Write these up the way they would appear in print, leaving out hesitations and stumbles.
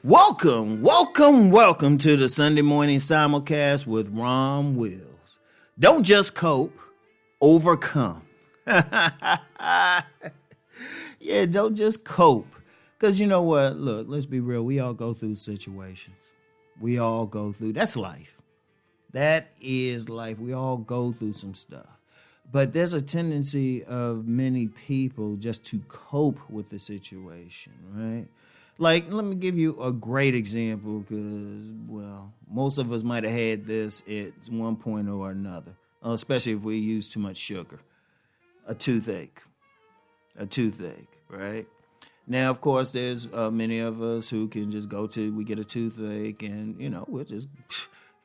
Welcome to the Sunday morning simulcast with Rom Wills. Don't just cope, overcome. Yeah, don't just cope. Because you know what? Look, let's be real. We all go through situations. That's life. That is life. We all go through some stuff. But there's a tendency of many people just to cope with the situation, right? Like, let me give you a great example because, well, most of us might have had this at one point or another, especially if we use too much sugar. A toothache, right? Now, of course, there's many of us who can just we get a toothache and, we'll just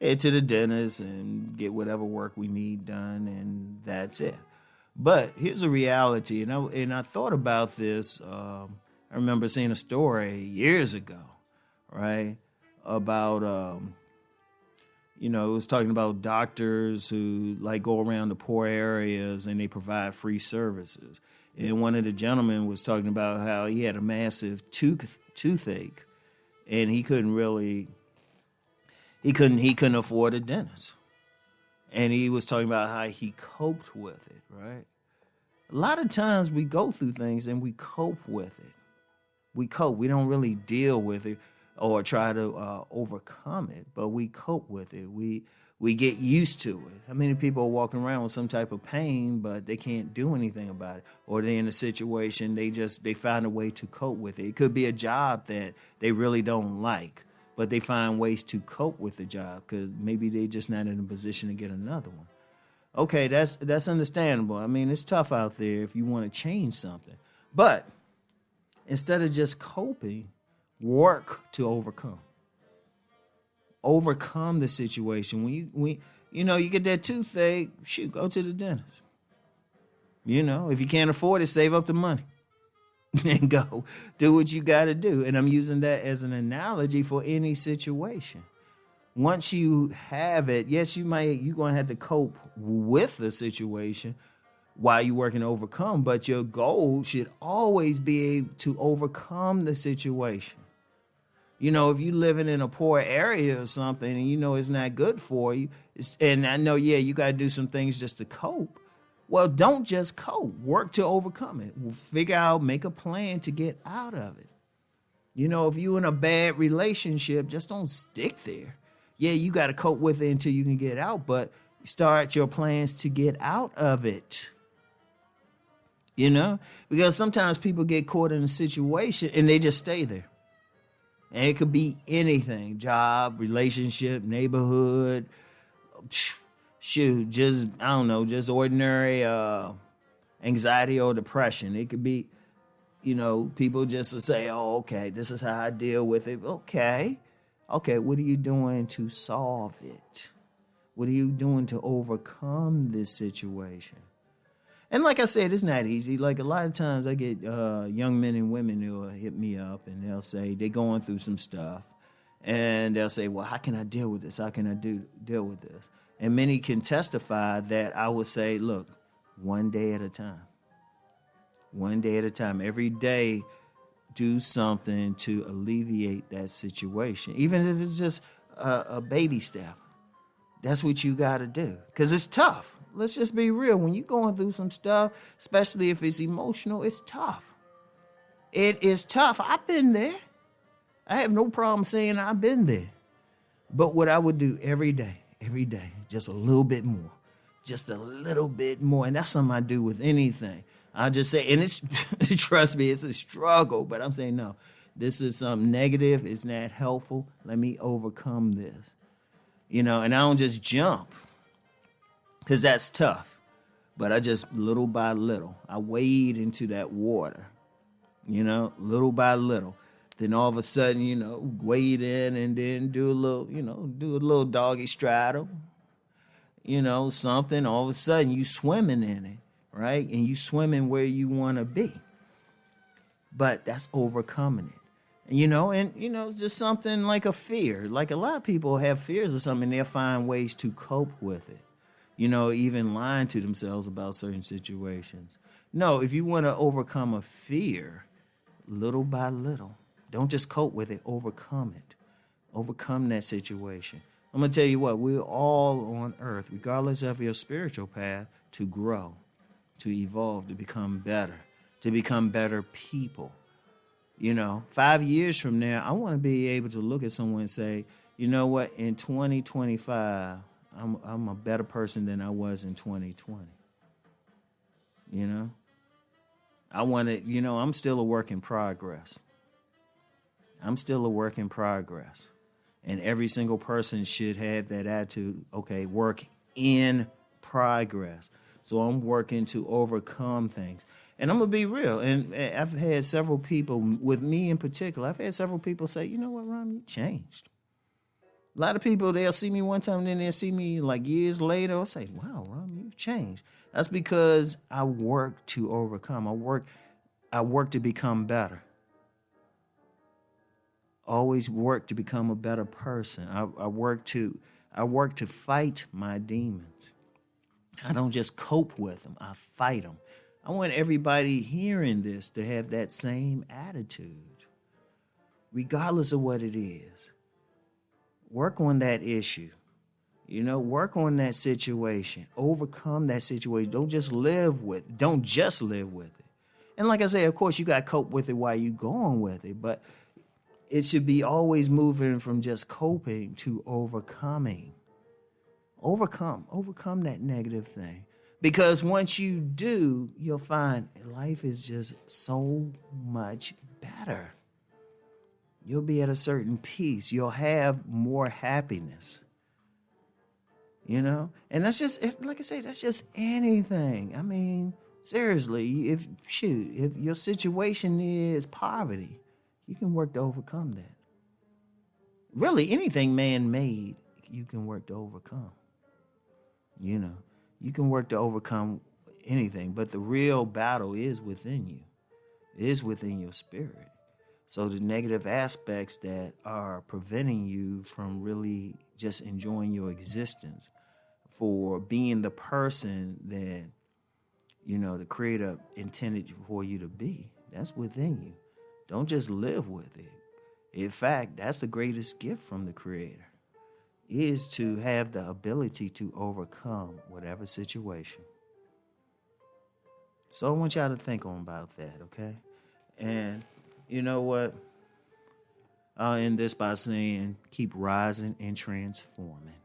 head to the dentist and get whatever work we need done, and that's it. But here's a reality, and I thought about this. I remember seeing a story years ago, right, about, it was talking about doctors who, go around the poor areas and they provide free services. And one of the gentlemen was talking about how he had a massive toothache, and he couldn't afford a dentist. And he was talking about how he coped with it, right? A lot of times we go through things and we cope with it. We cope. We don't really deal with it or try to overcome it, but we cope with it. We get used to it. How many people are walking around with some type of pain, but they can't do anything about it? Or they're in a situation, they find a way to cope with it. It could be a job that they really don't like, but they find ways to cope with the job because maybe they're just not in a position to get another one. Okay, that's understandable. I mean, it's tough out there if you want to change something. But instead of just coping, work to overcome. Overcome the situation. When you get that toothache, go to the dentist. If you can't afford it, save up the money and go do what you got to do. And I'm using that as an analogy for any situation. Once you have it, yes, you're going to have to cope with the situation while you're working to overcome, but your goal should always be able to overcome the situation. If you're living in a poor area or something and it's not good for you, and I know, you got to do some things just to cope. Well, don't just cope. Work to overcome it. Figure out, make a plan to get out of it. If you're in a bad relationship, just don't stick there. Yeah, you got to cope with it until you can get out, but start your plans to get out of it. Because sometimes people get caught in a situation and they just stay there. And it could be anything, job, relationship, neighborhood, just ordinary anxiety or depression. It could be, people just say, oh, okay, this is how I deal with it. Okay, what are you doing to solve it? What are you doing to overcome this situation? And like I said, it's not easy. Like a lot of times I get young men and women who will hit me up and they'll say they're going through some stuff. And they'll say, well, how can I deal with this? How can I deal with this? And many can testify that I would say, look, one day at a time. One day at a time. Every day, do something to alleviate that situation. Even if it's just a baby step. That's what you got to do. Because it's tough. Let's just be real. When you're going through some stuff, especially if it's emotional, it's tough. It is tough. I've been there. I have no problem saying I've been there. But what I would do every day, just a little bit more. Just a little bit more. And that's something I do with anything. I just say, and it's, trust me, it's a struggle. But I'm saying, no, this is something negative. It's not helpful. Let me overcome this. And I don't just jump. Because that's tough. But I just, little by little, I wade into that water, little by little. Then all of a sudden, wade in and then do a little doggy straddle, something. All of a sudden, you swimming in it, right? And you swimming where you want to be. But that's overcoming it. It's just something like a fear. Like a lot of people have fears of something, and they'll find ways to cope with it. Even lying to themselves about certain situations. No, if you want to overcome a fear, little by little, Don't just cope with it, overcome it. Overcome that situation. I'm going to tell you what, we're all on earth, regardless of your spiritual path, to grow, to evolve, to become better people. 5 years from now, I want to be able to look at someone and say, you know what, in 2025, I'm a better person than I was in 2020. I want to, I'm still a work in progress. And every single person should have that attitude, okay, work in progress. So I'm working to overcome things. And I'm going to be real. And I've had several people, with me in particular, I've had several people say, you know what, Rom, you changed. A lot of people, they'll see me one time and then they'll see me like years later. I'll say, wow, Rom, you've changed. That's because I work to overcome. I work to become better. Always work to become a better person. I work to fight my demons. I don't just cope with them. I fight them. I want everybody hearing this to have that same attitude, regardless of what it is. Work on that issue. Work on that situation. Overcome that situation. Don't just live with it. And like I say, of course, you got to cope with it while you're going with it, but it should be always moving from just coping to overcoming. Overcome that negative thing. Because once you do, you'll find life is just so much better. You'll be at a certain peace. You'll have more happiness. And that's just, like I say, that's just anything. I mean, seriously, if your situation is poverty, you can work to overcome that. Really, anything man-made, you can work to overcome. You can work to overcome anything, but the real battle is within you. It is within your spirit. So the negative aspects that are preventing you from really just enjoying your existence, for being the person that, the Creator intended for you to be, that's within you. Don't just live with it. In fact, that's the greatest gift from the Creator, is to have the ability to overcome whatever situation. So I want y'all to think on about that, okay? And you know what? I'll end this by saying, keep rising and transforming.